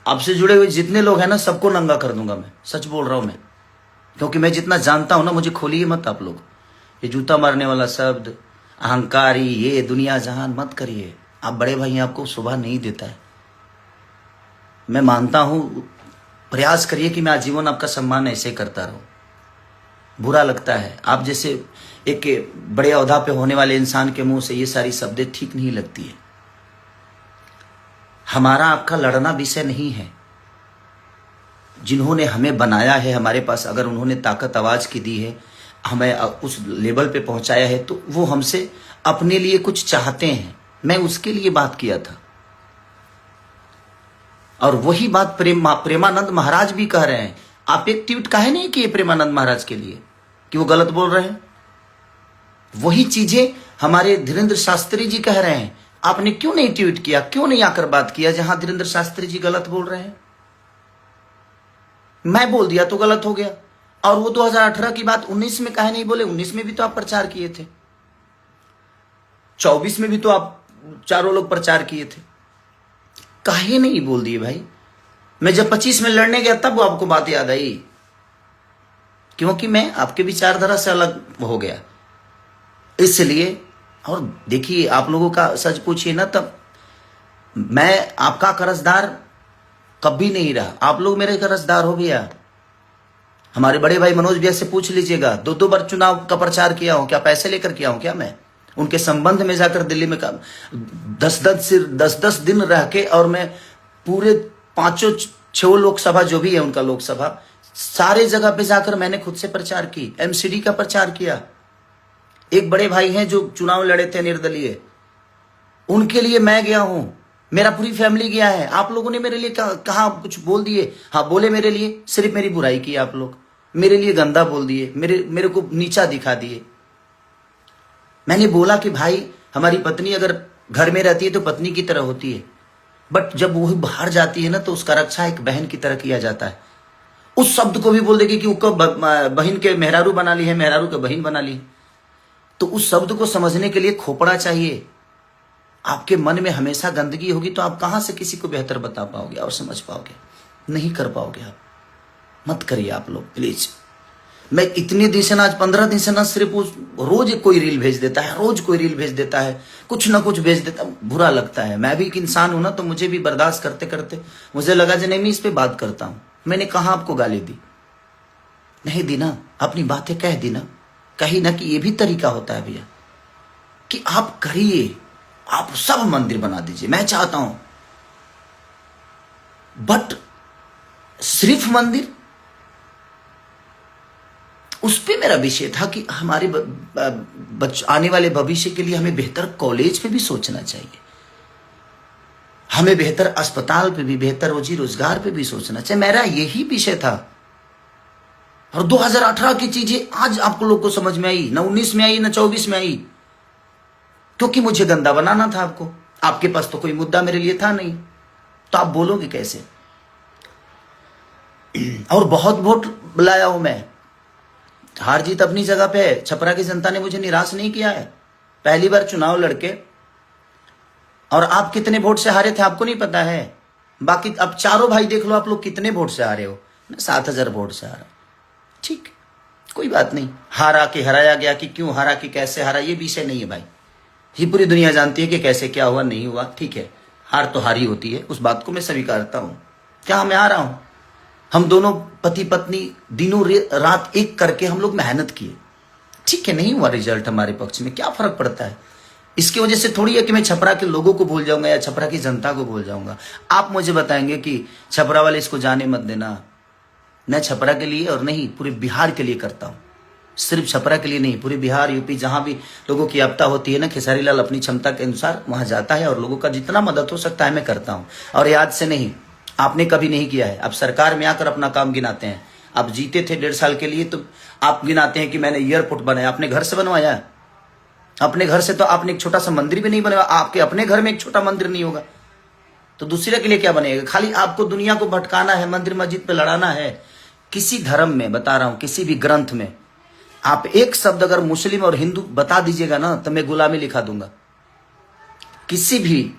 आपसे जुड़े हुए जितने लोग हैं ना सबको नंगा कर दूंगा। मैं सच बोल रहा हूं मैं, क्योंकि मैं जितना जानता हूं ना, मुझे खोलिए मत आप लोग। ये जूता मारने वाला शब्द, अहंकारी, ये दुनिया जहान मत करिए। आप बड़े भाई हैं, आपको शोभा नहीं देता है। मैं मानता हूं, प्रयास करिए कि मैं आजीवन आपका सम्मान ऐसे करता रहूं। बुरा लगता है, आप जैसे एक बड़े ओहदा पे होने वाले इंसान के मुंह से ये सारी शब्दें ठीक नहीं लगती है। हमारा आपका लड़ना विषय नहीं है। जिन्होंने हमें बनाया है, हमारे पास अगर उन्होंने ताकत आवाज की दी है, हमें उस लेवल पे पहुंचाया है, तो वो हमसे अपने लिए कुछ चाहते हैं। मैं उसके लिए बात किया था, और वही बात प्रेमानंद महाराज भी कह रहे हैं। आप एक ट्वीट काहे नहीं किए प्रेमानंद महाराज के लिए? कि वो गलत बोल रहे हैं? वही चीजें हमारे धीरेन्द्र शास्त्री जी कह रहे हैं। आपने क्यों नहीं ट्वीट किया, क्यों नहीं आकर बात किया जहां धीरेन्द्र शास्त्री जी गलत बोल रहे हैं? मैं बोल दिया तो गलत हो गया। और वो 2018 की बात 19 में काहे नहीं बोले? 19 में भी तो आप प्रचार किए थे, 24 में भी तो आप चारों लोग प्रचार किए थे, काहे नहीं बोल दिए भाई? मैं जब 25 में लड़ने गया तब वो आपको बात याद आई, क्योंकि मैं आपके विचारधारा से अलग हो गया इसलिए। और देखिए, आप लोगों का सच पूछिए ना, तब मैं आपका कर्जदार कभी नहीं रहा, आप लोग मेरे कर्जदार हो भैया। हमारे बड़े भाई मनोज भैया से पूछ लीजिएगा, 2 बार चुनाव का प्रचार किया हूं क्या? पैसे लेकर किया हूं क्या? मैं उनके संबंध में जाकर दिल्ली में 10-10 दिन रह के, और मैं पूरे 5-6 लोकसभा जो भी है उनका लोकसभा, सारे जगह पे जाकर मैंने खुद से प्रचार की, एमसीडी का प्रचार किया। एक बड़े भाई हैं जो चुनाव लड़े थे निर्दलीय, उनके लिए मैं गया हूं, मेरा पूरी फैमिली गया है। आप लोगों ने मेरे लिए कहा कुछ बोल दिए? हाँ बोले, मेरे लिए सिर्फ मेरी बुराई की आप लोग, मेरे लिए गंदा बोल दिए, मेरे को नीचा दिखा दिए। मैंने बोला कि भाई, हमारी पत्नी अगर घर में रहती है तो पत्नी की तरह होती है, बट जब वो बाहर जाती है ना तो उसका रक्षा एक बहन की तरह किया जाता है। उस शब्द को भी बोल देगी कि उसको बहन के मेहरारू बना ली है, मेहरारू के बहन बना ली। तो उस शब्द को समझने के लिए खोपड़ा चाहिए। आपके मन में हमेशा गंदगी होगी तो आप कहां से किसी को बेहतर बता पाओगे और समझ पाओगे? नहीं कर पाओगे आप। मत करिए आप लोग प्लीज। मैं इतने दिन से ना, आज 15 दिन से ना, सिर्फ रोज कोई रील भेज देता है, रोज कोई रील भेज देता है, कुछ ना कुछ भेज देता है, बुरा लगता है। मैं भी एक इंसान हूं ना, तो मुझे भी बर्दाश्त करते करते मुझे लगा जो नहीं, मैं इस पे बात करता हूं। मैंने कहा आपको गाली दी? नहीं दी ना, अपनी बातें कह दी ना, कही ना कि ये भी तरीका होता है भैया, कि आप करिए, आप सब मंदिर बना दीजिए, मैं चाहता हूं, बट सिर्फ मंदिर, उस पे मेरा विषय था कि हमारे आने वाले भविष्य के लिए हमें बेहतर कॉलेज पे भी सोचना चाहिए, हमें बेहतर अस्पताल पे भी, बेहतर रोजी रोजगार पे भी सोचना चाहिए। मेरा यही विषय था। और 2018 की चीजें आज आपको लोग को समझ में आई, ना 19 में आई, ना 24 में आई, क्योंकि मुझे गंदा बनाना था आपको। आपके पास तो कोई मुद्दा मेरे लिए था नहीं, तो आप बोलोगे कैसे? और बहुत वोट बुलाया हूं मैं, हार जीत अपनी जगह पे है। छपरा की जनता ने मुझे निराश नहीं किया है। पहली बार चुनाव लड़के, और आप कितने वोट से हारे थे आपको नहीं पता है। बाकी अब चारों भाई देख लो, आप लोग कितने वोट से हारे हो। मैं 7,000 वोट से हारा। ठीक, कोई बात नहीं, हारा कि हराया गया, कि क्यों हारा, कि कैसे हारा, ये विषय नहीं है भाई। ये पूरी दुनिया जानती है कि कैसे क्या हुआ, नहीं हुआ, ठीक है। हार तो हारी होती है, उस बात को मैं स्वीकारता हूं। क्या मैं हारा हूं? हम दोनों पति पत्नी दिनों रात एक करके हम लोग मेहनत किए, ठीक है, नहीं हुआ रिजल्ट हमारे पक्ष में, क्या फर्क पड़ता है? इसकी वजह से थोड़ी है कि मैं छपरा के लोगों को भूल जाऊंगा या छपरा की जनता को भूल जाऊंगा। आप मुझे बताएंगे कि छपरा वाले इसको जाने मत देना। मैं छपरा के लिए और नहीं, पूरे बिहार के लिए करता हूं। सिर्फ छपरा के लिए नहीं, पूरे बिहार, यूपी, जहां भी लोगों की आपदा होती है ना, खेसारी लाल अपनी क्षमता के अनुसार वहां जाता है और लोगों का जितना मदद हो सकता है मैं करता हूं। और याद से नहीं, आपने कभी नहीं किया है। आप सरकार में आकर अपना काम गिनाते हैं। आप जीते थे 1.5 साल के लिए, तो आप गिनाते हैं कि मैंने एयरपोर्ट बनाया। अपने घर से बनवाया? अपने घर से तो आपने एक छोटा सा मंदिर भी नहीं बनवाया। आपके अपने घर में एक छोटा मंदिर नहीं होगा तो दूसरे के लिए क्या बनेगा? खाली आपको दुनिया को भटकाना है, मंदिर मस्जिद पे लड़ाना है। किसी धर्म में, बता रहा हूं, किसी भी ग्रंथ में आप एक शब्द अगर मुस्लिम और हिंदू बता दीजिएगा ना, तो मैं गुलामी लिखा दूंगा। किसी भी,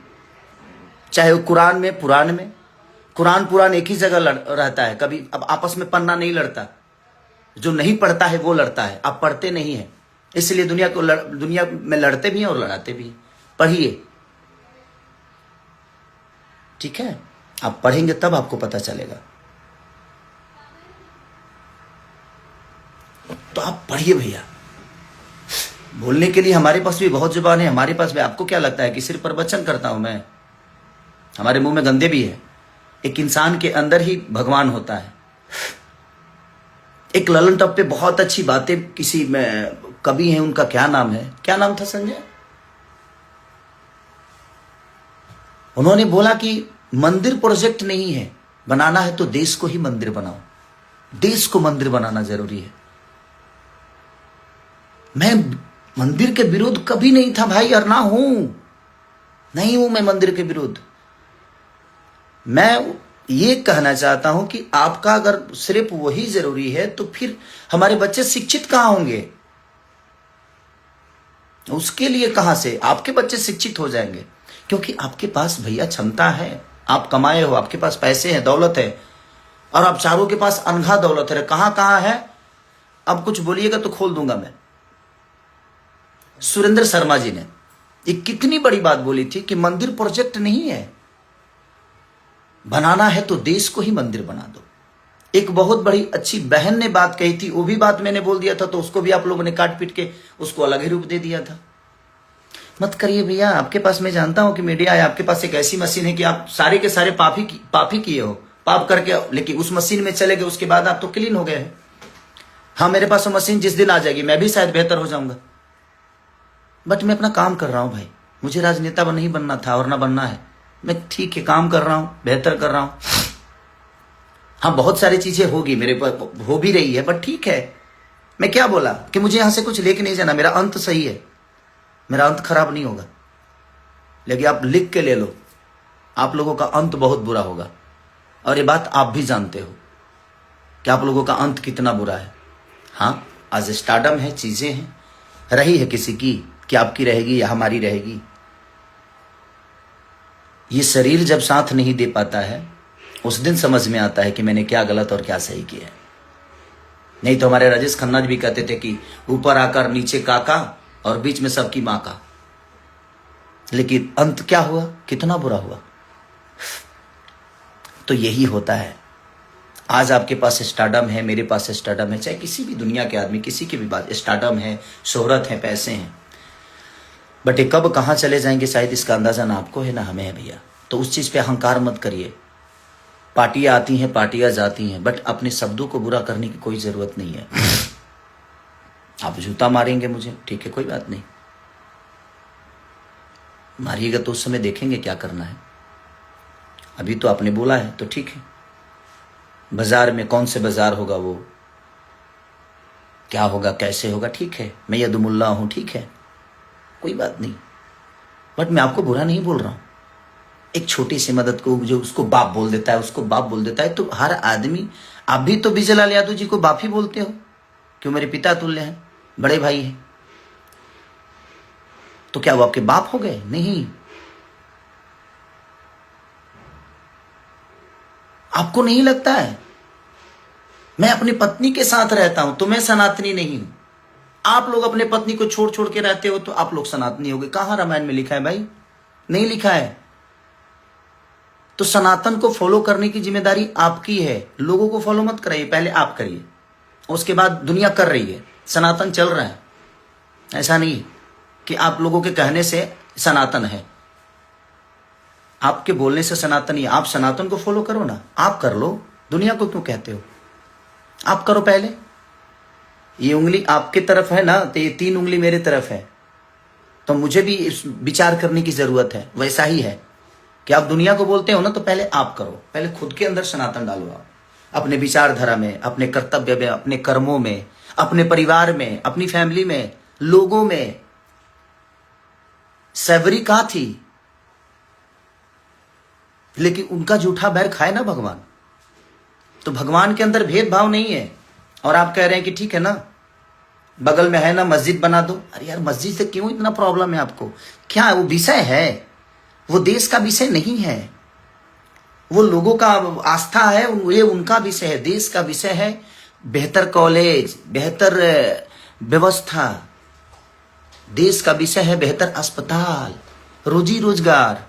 चाहे वो कुरान में, पुराण में, कुरान पुराण एक ही जगह रहता है, कभी अब आपस में पन्ना नहीं लड़ता। जो नहीं पढ़ता है वो लड़ता है, आप पढ़ते नहीं है, इसलिए दुनिया में लड़ते भी हैं और लड़ाते भी हैं। पढ़िए, ठीक है, आप पढ़ेंगे तब आपको पता चलेगा। तो आप पढ़िए भैया। बोलने के लिए हमारे पास भी बहुत जुबान है, हमारे पास भी। आपको क्या लगता है कि सिर्फ प्रवचन करता हूं मैं? हमारे मुंह में गंदे भी है। एक इंसान के अंदर ही भगवान होता है। एक ललन टॉप पे बहुत अच्छी बातें किसी में कवि हैं, उनका क्या नाम है, क्या नाम था संजय? उन्होंने बोला कि मंदिर प्रोजेक्ट नहीं है, बनाना है तो देश को ही मंदिर बनाओ। देश को मंदिर बनाना जरूरी है। मैं मंदिर के विरुद्ध कभी नहीं था भाई, और ना हूं, नहीं हूं मैं मंदिर के विरुद्ध। मैं ये कहना चाहता हूं कि आपका अगर सिर्फ वही जरूरी है तो फिर हमारे बच्चे शिक्षित कहां होंगे? उसके लिए कहां से आपके बच्चे शिक्षित हो जाएंगे? क्योंकि आपके पास भैया क्षमता है, आप कमाए हो, आपके पास पैसे हैं, दौलत है, और आप चारों के पास अनघा दौलत है। कहां कहां है? अब कुछ बोलिएगा तो खोल दूंगा मैं। सुरेंद्र शर्मा जी ने एक कितनी बड़ी बात बोली थी कि मंदिर प्रोजेक्ट नहीं है, बनाना है तो देश को ही मंदिर बना दो। एक बहुत बड़ी अच्छी बहन ने बात कही थी, वो भी बात मैंने बोल दिया था, तो उसको भी आप लोगों ने काट पीट के उसको अलग ही रूप दे दिया था। मत करिए भैया, आपके पास, मैं जानता हूं कि मीडिया है, आपके पास एक ऐसी मशीन है कि आप सारे के सारे पाप ही किए हो, पाप करके, लेकिन उस मशीन में चले गए, उसके बाद आप तो क्लीन हो गए हैं। हाँ, मेरे पास वो मशीन जिस दिन आ जाएगी मैं भी शायद बेहतर हो जाऊंगा, बट मैं अपना काम कर रहा हूं भाई। मुझे राजनेता नहीं बनना था और ना बनना है। मैं ठीक है काम कर रहा हूं, बेहतर कर रहा हूं। हाँ, बहुत सारी चीजें होगी, मेरे पर हो भी रही है, बट ठीक है। मैं क्या बोला कि मुझे यहां से कुछ लेके नहीं जाना, मेरा अंत सही है, मेरा अंत खराब नहीं होगा। लेकिन आप लिख के ले लो, आप लोगों का अंत बहुत बुरा होगा, और ये बात आप भी जानते हो कि आप लोगों का अंत कितना बुरा है। हाँ, आज स्टार्डम है, चीजें हैं, रही है किसी की, कि आपकी रहेगी या हमारी रहेगी। ये शरीर जब साथ नहीं दे पाता है उस दिन समझ में आता है कि मैंने क्या गलत और क्या सही किया है। नहीं तो हमारे राजेश खन्ना जी भी कहते थे कि ऊपर आकर नीचे काका और बीच में सबकी मां का। लेकिन अंत क्या हुआ, कितना बुरा हुआ। तो यही होता है। आज आपके पास स्टार्डम है, मेरे पास स्टार्डम है, चाहे किसी भी दुनिया के आदमी, किसी की भी बात, स्टार्डम है, शोहरत है, पैसे हैं, बट ये कब कहां चले जाएंगे शायद इसका अंदाजा ना आपको है ना हमें है भैया। तो उस चीज पे अहंकार मत करिए। पार्टियां आती हैं, पार्टियां जाती हैं, बट अपने शब्दों को बुरा करने की कोई जरूरत नहीं है। आप जूता मारेंगे मुझे, ठीक है, कोई बात नहीं, मारिएगा तो उस समय देखेंगे क्या करना है। अभी तो आपने बोला है तो ठीक है। बाजार में कौन से बाजार होगा, वो क्या होगा, कैसे होगा, ठीक है, मैं यदुमुल्ला हूं, ठीक है, कोई बात नहीं, बट मैं आपको बुरा नहीं बोल रहा हूं। एक छोटी सी मदद को जो उसको बाप बोल देता है, उसको बाप बोल देता है, तो हर आदमी, आप भी तो विजयलाल यादव जी को बाप ही बोलते हो, क्यों, मेरे पिता तुल्य हैं, बड़े भाई हैं, तो क्या वो आपके बाप हो गए? नहीं। आपको नहीं लगता है? मैं अपनी पत्नी के साथ रहता हूं तो मैं सनातनी नहीं हूं। आप लोग अपने पत्नी को छोड़ छोड़ के रहते हो तो आप लोग सनातनी हो गए। कहां रामायण में लिखा है भाई? नहीं लिखा है। तो सनातन को फॉलो करने की जिम्मेदारी आपकी है। लोगों को फॉलो मत कराइए, पहले आप करिए, उसके बाद दुनिया कर रही है, सनातन चल रहा है। ऐसा नहीं कि आप लोगों के कहने से सनातन है, आपके बोलने से सनातन ही। आप सनातन को फॉलो करो ना, आप कर लो, दुनिया को क्यों कहते हो? आप करो पहले। ये उंगली आपकी तरफ है ना, तो ये 3 उंगली मेरे तरफ है, तो मुझे भी इस विचार करने की जरूरत है। वैसा ही है कि आप दुनिया को बोलते हो ना, तो पहले आप करो, पहले खुद के अंदर सनातन डालो। आप अपने विचारधारा में, अपने कर्तव्य में, अपने कर्मों में, अपने परिवार में, अपनी फैमिली में, लोगों में। सैवरी कहां थी, लेकिन उनका जूठा बैर खाए ना भगवान। तो भगवान के अंदर भेदभाव नहीं है। और आप कह रहे हैं कि ठीक है ना, बगल में है ना, मस्जिद बना दो। अरे यार, मस्जिद से क्यों इतना प्रॉब्लम है आपको? क्या है वो विषय है, वो देश का विषय नहीं है, वो लोगों का आस्था है, ये उनका विषय है। देश का विषय है बेहतर कॉलेज, बेहतर व्यवस्था। देश का विषय है बेहतर अस्पताल, रोजी रोजगार।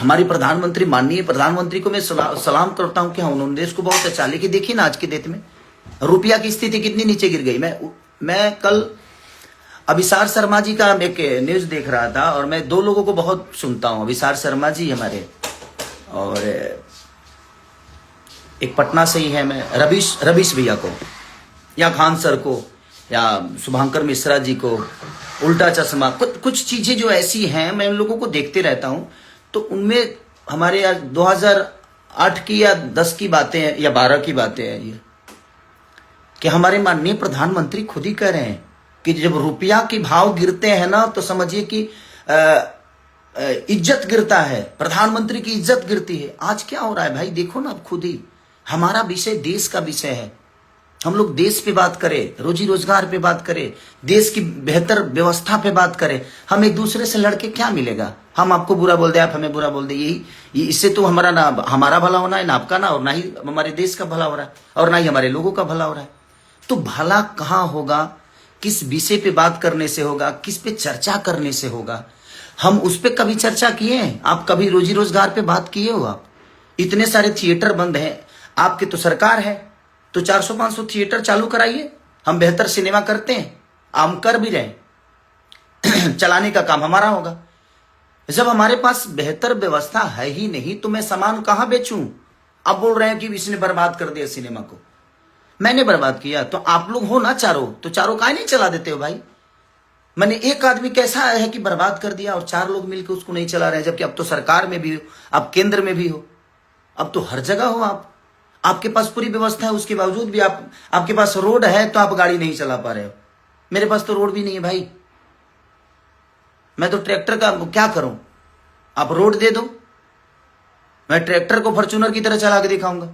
हमारी प्रधानमंत्री, माननीय प्रधानमंत्री को मैं सलाम करता हूं कि हाँ, उन्होंने देश को बहुत अच्छा। लेकिन देखिए ना, आज की डेट में रुपया की स्थिति कितनी नीचे गिर गई। मैं कल अभिसार शर्मा जी का एक न्यूज देख रहा था, और मैं 2 लोगों को बहुत सुनता हूं, अभिसार शर्मा जी हमारे, और एक पटना से ही है, मैं रवीश भैया को, या खान सर को, या शुभंकर मिश्रा जी को, उल्टा चश्मा, कुछ चीजें जो ऐसी हैं, मैं उन लोगों को देखते रहता हूं। तो उनमें हमारे यार 2008 की या 10 की बातें हैं या 12 की बातें हैं। ये कि हमारे माननीय प्रधानमंत्री खुद ही कह रहे हैं कि जब रुपया के भाव गिरते हैं ना तो समझिए कि इज्जत गिरता है, प्रधानमंत्री की इज्जत गिरती है। आज क्या हो रहा है भाई, देखो ना आप खुद ही। हमारा विषय देश का विषय है, हम लोग देश पे बात करें, रोजी रोजगार पे बात करें, देश की बेहतर व्यवस्था पे बात करें। हम एक दूसरे से लड़के क्या मिलेगा? हम आपको बुरा बोल दे, आप हमें बुरा बोल दे, यही इससे तो हमारा ना हमारा भला होना है, ना आपका, ना और ना ही हमारे देश का भला हो रहा है, और ना ही हमारे लोगों का भला हो रहा है। तो भला कहाँ होगा? किस विषय पे बात करने से होगा, किस पे चर्चा करने से होगा? हम उस पर कभी चर्चा किए हैं? आप कभी रोजी रोजगार पे बात किए हो? आप इतने सारे थिएटर बंद हैं, आपके तो सरकार है, तो 400-500 थिएटर चालू कराइए। हम बेहतर सिनेमा करते हैं, हम कर भी रहे चलाने का काम हमारा होगा। जब हमारे पास बेहतर व्यवस्था है ही नहीं तो मैं सामान कहां बेचूं? अब बोल रहे हैं कि इसने बर्बाद कर दिया सिनेमा को। मैंने बर्बाद किया तो आप लोग हो ना चारों, तो चारों काहे नहीं चला देते हो भाई? मैंने एक आदमी कैसा है कि बर्बाद कर दिया और 4 लोग मिलकर उसको नहीं चला रहे, जबकि अब तो सरकार में भी हो, अब केंद्र में भी हो, अब तो हर जगह हो आप, आपके पास पूरी व्यवस्था है, उसके बावजूद भी आपके पास रोड है तो आप गाड़ी नहीं चला पा रहे हो। मेरे पास तो रोड भी नहीं है भाई, मैं तो ट्रैक्टर का क्या करूं? आप रोड दे दो, मैं ट्रैक्टर को फॉर्च्यूनर की तरह चला के दिखाऊंगा,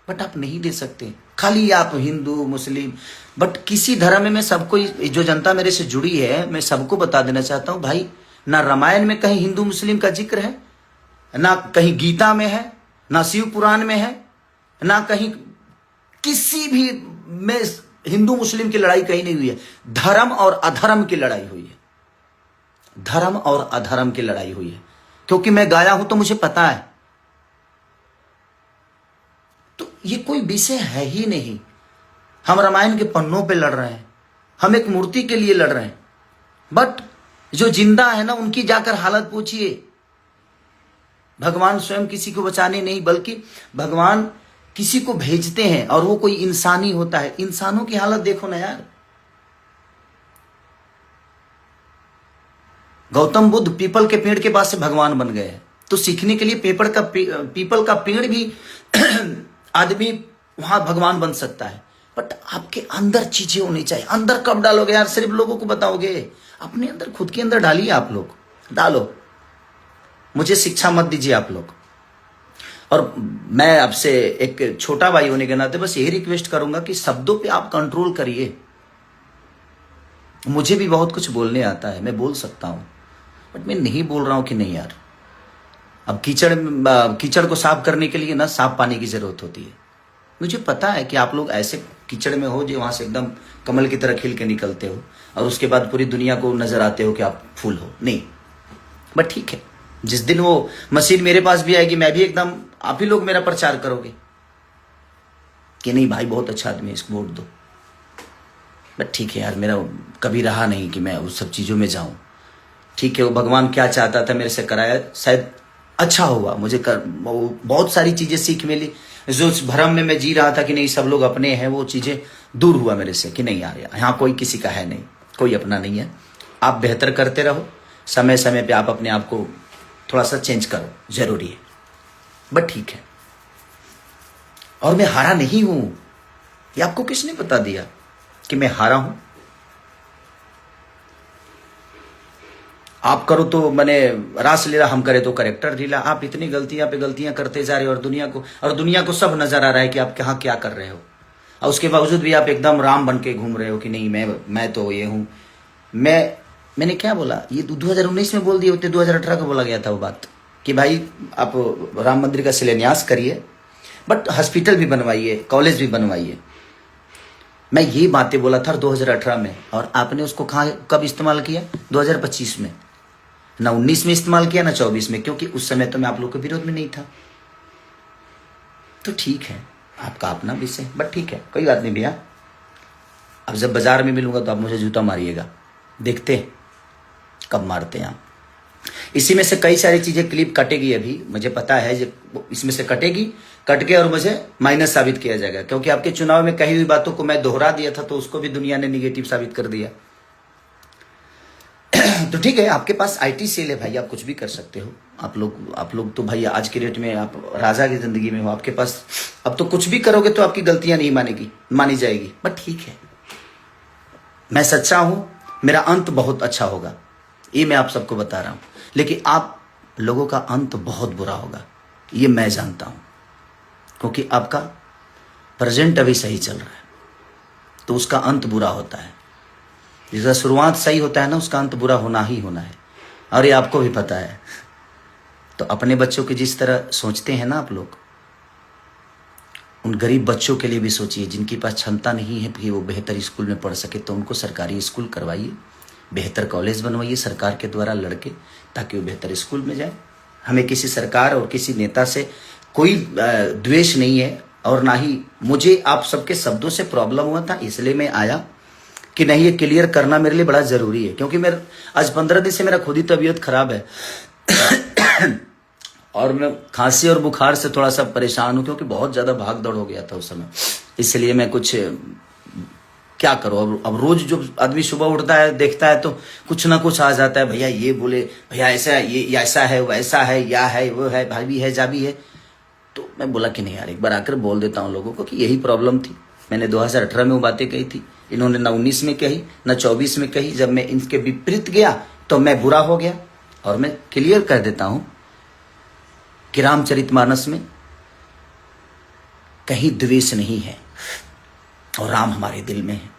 बट आप नहीं दे सकते। खाली आप हिंदू मुस्लिम, बट किसी धर्म में मैं सबको, जो जनता मेरे से जुड़ी है, मैं सबको बता देना चाहता हूं भाई, ना रामायण में कहीं हिंदू मुस्लिम का जिक्र है, ना कहीं गीता में है, ना शिव पुराण में है, ना कहीं किसी भी में हिंदू मुस्लिम की लड़ाई कहीं नहीं हुई है। धर्म और अधर्म की लड़ाई हुई है, धर्म और अधर्म की लड़ाई हुई है, क्योंकि मैं गाया हूं तो मुझे पता है। तो ये कोई विषय है ही नहीं। हम रामायण के पन्नों पे लड़ रहे हैं, हम एक मूर्ति के लिए लड़ रहे हैं, बट जो जिंदा है ना उनकी जाकर हालत पूछिए। भगवान स्वयं किसी को बचाने नहीं, बल्कि भगवान किसी को भेजते हैं और वो कोई इंसानी होता है। इंसानों की हालत देखो ना यार। गौतम बुद्ध पीपल के पेड़ के पास से भगवान बन गए हैं, तो सीखने के लिए पीपल का पेड़ भी आदमी वहां भगवान बन सकता है। बट आपके अंदर चीजें होनी चाहिए। अंदर कब डालोगे यार? सिर्फ लोगों को बताओगे? अपने अंदर, खुद के अंदर डालिए। आप लोग डालो, मुझे शिक्षा मत दीजिए आप लोग। और मैं आपसे एक छोटा भाई होने के नाते बस यही रिक्वेस्ट करूंगा कि शब्दों पे आप कंट्रोल करिए। मुझे भी बहुत कुछ बोलने आता है, मैं बोल सकता हूं, बट मैं नहीं बोल रहा हूं कि नहीं यार। अब कीचड़ को साफ करने के लिए ना साफ पानी की जरूरत होती है। मुझे पता है कि आप लोग ऐसे कीचड़ में हो जो वहां से एकदम कमल की तरह खिल के निकलते हो और उसके बाद पूरी दुनिया को नजर आते हो कि आप फूल हो। नहीं, बट ठीक है, जिस दिन वो मशीन मेरे पास भी आएगी, मैं भी एकदम, आप ही लोग मेरा प्रचार करोगे कि नहीं भाई बहुत अच्छा आदमी है, इसको वोट दो। बट ठीक है यार, मेरा कभी रहा नहीं कि मैं उस सब चीजों में जाऊं। ठीक है, वो भगवान क्या चाहता था मेरे से कराया, शायद अच्छा हुआ। मुझे बहुत सारी चीजें सीख मिली। जो उस भ्रम में मैं जी रहा था कि नहीं सब लोग अपने हैं, वो चीजें दूर हुआ मेरे से कि नहीं यार, यहाँ कोई किसी का है नहीं, कोई अपना नहीं है। आप बेहतर करते रहो, समय समय पे आप अपने आप को थोड़ा सा चेंज करो, जरूरी है। बट ठीक है, और मैं हारा नहीं हूं। ये आपको किसने बता दिया कि मैं हारा हूं? आप करो तो मैंने रास लीला, हम करे तो करेक्टर ढीला। आप इतनी गलतियां पे गलतियां करते जा रहे हो और दुनिया को सब नजर आ रहा है कि आप कहाँ क्या कर रहे हो, और उसके बावजूद भी आप एकदम राम बन के घूम रहे हो कि नहीं मैं तो ये हूं। मैंने क्या बोला? ये 2019 में बोल दिए होते, 2018 को बोला गया था वो बात कि भाई आप राम मंदिर का शिलान्यास करिए, बट हॉस्पिटल भी बनवाइए, कॉलेज भी बनवाइए। मैं ये बातें बोला था 2018 में, और आपने उसको कब इस्तेमाल किया? 2025 में। ना 19 में इस्तेमाल किया, ना 24 में, क्योंकि उस समय तो मैं आप लोग के विरोध में नहीं था। तो ठीक है, आपका अपना विषय, बट ठीक है, कोई बात नहीं भैया। अब जब बाजार में मिलूंगा तो आप मुझे जूता मारिएगा, देखते हैं कब मारते हैं आप। इसी में से कई सारी चीजें क्लिप कटेगी, अभी मुझे पता है इसमें से कटेगी, कट के और मुझे माइनस साबित किया जाएगा, क्योंकि आपके चुनाव में कही हुई बातों को मैं दोहरा दिया था, तो उसको भी दुनिया ने निगेटिव साबित कर दिया। तो ठीक है, आपके पास IT सेल है भाई, आप कुछ भी कर सकते हो। आप लोग तो भाई आज के डेट में आप राजा की जिंदगी में हो, आपके पास अब तो कुछ भी करोगे तो आपकी गलतियां नहीं मानी जाएगी। बट ठीक है, मैं सच्चा हूं, मेरा अंत बहुत अच्छा होगा, ये मैं आप सबको बता रहा हूं। लेकिन आप लोगों का अंत बहुत बुरा होगा, ये मैं जानता हूं, क्योंकि आपका प्रेजेंट अभी सही चल रहा है तो उसका अंत बुरा होता है। जिसका शुरुआत सही होता है ना, उसका अंत बुरा होना ही होना है, और ये आपको भी पता है। तो अपने बच्चों की जिस तरह सोचते हैं ना आप लोग, उन गरीब बच्चों के लिए भी सोचिए जिनके पास क्षमता नहीं है कि वो बेहतर स्कूल में पढ़ सके, तो उनको सरकारी स्कूल करवाइए, बेहतर कॉलेज बनवाइए सरकार के द्वारा लड़के, ताकि वो बेहतर स्कूल में जाए। हमें किसी सरकार और किसी नेता से कोई द्वेष नहीं है, और ना ही मुझे आप सबके शब्दों से प्रॉब्लम हुआ था, इसलिए मैं आया कि नहीं, ये क्लियर करना मेरे लिए बड़ा जरूरी है। क्योंकि मेरा आज 15 दिन से मेरा खुद ही तबीयत खराब है और मैं खांसी और बुखार से थोड़ा सा परेशान हूं, क्योंकि बहुत ज्यादा भाग दौड़ हो गया था उस समय। इसलिए मैं कुछ क्या करूं, अब रोज जो आदमी सुबह उठता है देखता है तो कुछ ना कुछ आ जाता है, भैया ये बोले, भैया ऐसा, ये ऐसा है, वैसा है, या है, वो है, भाभी है, जाबी है। तो मैं बोला कि नहीं यार, एक बार आकर बोल देता हूं लोगों को कि यही प्रॉब्लम थी। मैंने 2018 में वो बातें कही थी, इन्होंने ना 19 में कही ना 24 में कही। जब मैं इनके विपरीत गया तो मैं बुरा हो गया। और मैं क्लियर कर देता हूं कि रामचरितमानस में कहीं द्वेष नहीं है, और राम हमारे दिल में है।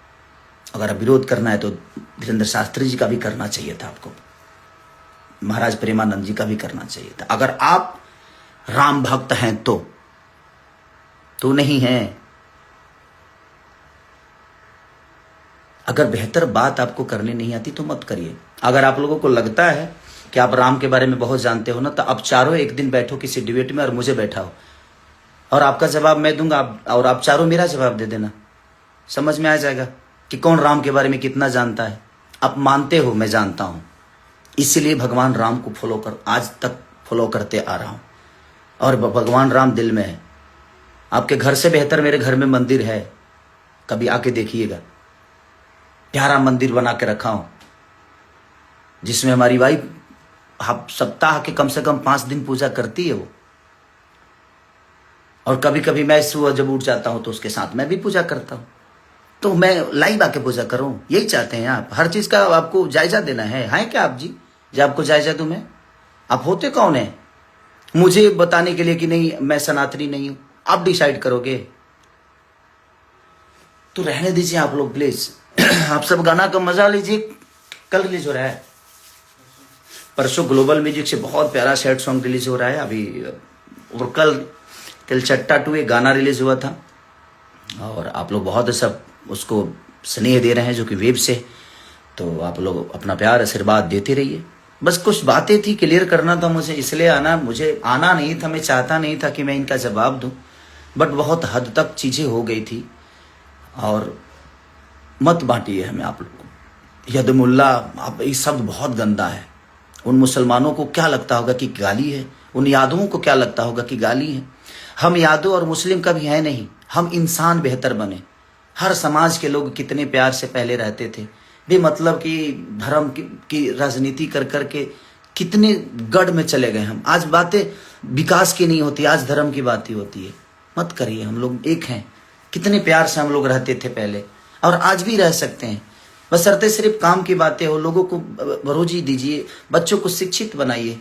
अगर विरोध करना है तो धीरेन्द्र शास्त्री जी का भी करना चाहिए था, आपको महाराज प्रेमानंद जी का भी करना चाहिए था। अगर आप राम भक्त हैं तो नहीं है। अगर बेहतर बात आपको करनी नहीं आती तो मत करिए। अगर आप लोगों को लगता है कि आप राम के बारे में बहुत जानते हो ना, तो आप चारों एक दिन बैठो किसी डिबेट में और मुझे बैठाओ, और आपका जवाब मैं दूंगा, और आप चारों मेरा जवाब दे देना। समझ में आ जाएगा कि कौन राम के बारे में कितना जानता है। आप मानते हो, मैं जानता हूं, इसीलिए भगवान राम को आज तक फॉलो करते आ रहा हूं, और भगवान राम दिल में है। आपके घर से बेहतर मेरे घर में मंदिर है, कभी आके देखिएगा। प्यारा मंदिर बना के रखा हूं, जिसमें हमारी वाइफ सप्ताह के कम से कम 5 दिन पूजा करती है वो। और कभी कभी मैं सुबह जब उठ जाता हूं तो उसके साथ मैं भी पूजा करता हूं। तो मैं लाइव आके पूजा करूं, यही चाहते हैं आप। हर चीज का आपको जायजा देना है क्या आप जी? जब आपको जायजा दूं मैं, आप होते कौन है मुझे बताने के लिए कि नहीं मैं सनातनी नहीं हूं? आप डिसाइड करोगे तो रहने दीजिए आप लोग प्लीज। आप सब गाना का मजा लीजिए। कल रिलीज हो रहा है, परसों ग्लोबल म्यूजिक से बहुत प्यारा सैड सॉन्ग रिलीज हो रहा है अभी। और कल चट्टा 2 एक गाना रिलीज हुआ था, और आप लोग बहुत सब उसको स्नेह दे रहे हैं, जो कि वेब से। तो आप लोग अपना प्यार आशीर्वाद देते रहिए। बस कुछ बातें थी, क्लियर करना था मुझे, इसलिए आना। मुझे आना नहीं था, मैं चाहता नहीं था कि मैं इनका जवाब दूं, बट बहुत हद तक चीजें हो गई थी। और मत बांटिए हमें आप लोग को। यदमुल्ला, आप ये शब्द बहुत गंदा है। उन मुसलमानों को क्या लगता होगा कि गाली है, उन यादवों को क्या लगता होगा कि गाली है। हम यादव और मुस्लिम कभी है नहीं, हम इंसान बेहतर बने। हर समाज के लोग कितने प्यार से पहले रहते थे, बेमतलब की धर्म की राजनीति कर करके कितने गढ़ में चले गए हम। आज बातें विकास की नहीं होती, आज धर्म की बात ही होती है। मत करिए, हम लोग एक हैं। कितने प्यार से हम लोग रहते थे पहले, और आज भी रह सकते हैं। बशर्ते सिर्फ काम की बातें हो। लोगों को रोजी दीजिए, बच्चों को शिक्षित बनाइए।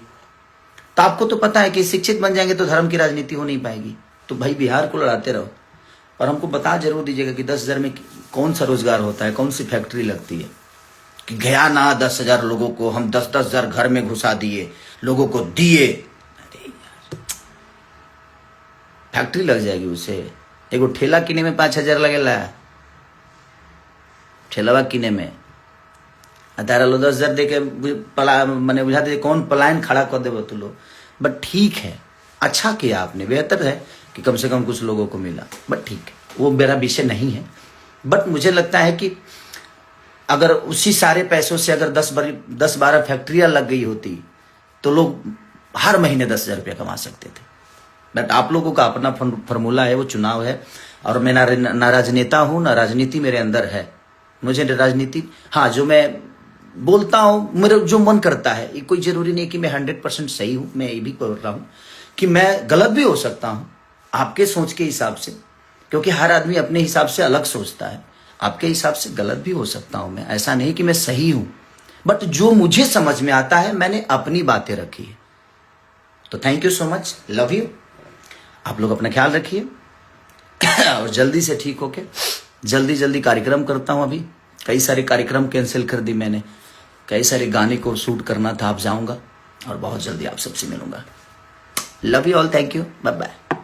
तो आपको तो पता है कि शिक्षित बन जाएंगे तो धर्म की राजनीति हो नहीं पाएगी। तो भाई बिहार को लड़ाते रहो, और हमको बता जरूर दीजिएगा कि 10,000 में कौन सा रोजगार होता है, कौन सी फैक्ट्री लगती है। कि गया ना 10,000 लोगों को हम 10,000 घर में घुसा दिए, लोगों को दिए। फैक्ट्री लग जाएगी उसे। एगो ठेला किने में 5,000 लगेला, ठेलावा किने में। तारा लो 10,000 दे के मैंने बुझा दे कौन पलायन खड़ा कर दे तू लोग। बट ठीक है, अच्छा किया आपने, बेहतर है कि कम से कम कुछ लोगों को मिला। बट ठीक है, वो मेरा विषय नहीं है। बट मुझे लगता है कि अगर उसी सारे पैसों से अगर 10-12 फैक्ट्रियां लग गई होती तो लोग हर महीने 10,000 रुपया कमा सकते थे। बट आप लोगों का अपना फॉर्मूला है, वो चुनाव है। और मैं ना राजनेता हूं, ना राजनीति मेरे अंदर है। मुझे राजनीति, हाँ, जो मैं बोलता हूं, मेरा जो मन करता है। ये कोई जरूरी नहीं कि मैं 100% सही हूं। मैं ये भी बोल रहा हूं कि मैं गलत भी हो सकता हूं आपके सोच के हिसाब से, क्योंकि हर आदमी अपने हिसाब से अलग सोचता है। आपके हिसाब से गलत भी हो सकता हूं मैं, ऐसा नहीं कि मैं सही हूं, बट जो मुझे समझ में आता है मैंने अपनी बातें रखी है। तो thank you so much, love you. आप लोग अपना ख्याल रखिए और जल्दी से ठीक होके जल्दी कार्यक्रम करता हूं। अभी कई सारे कार्यक्रम कैंसिल कर दी मैंने, कई सारे गाने को शूट करना था। आप जाऊंगा और बहुत जल्दी आप सबसे मिलूंगा। Love you all, thank you, bye bye.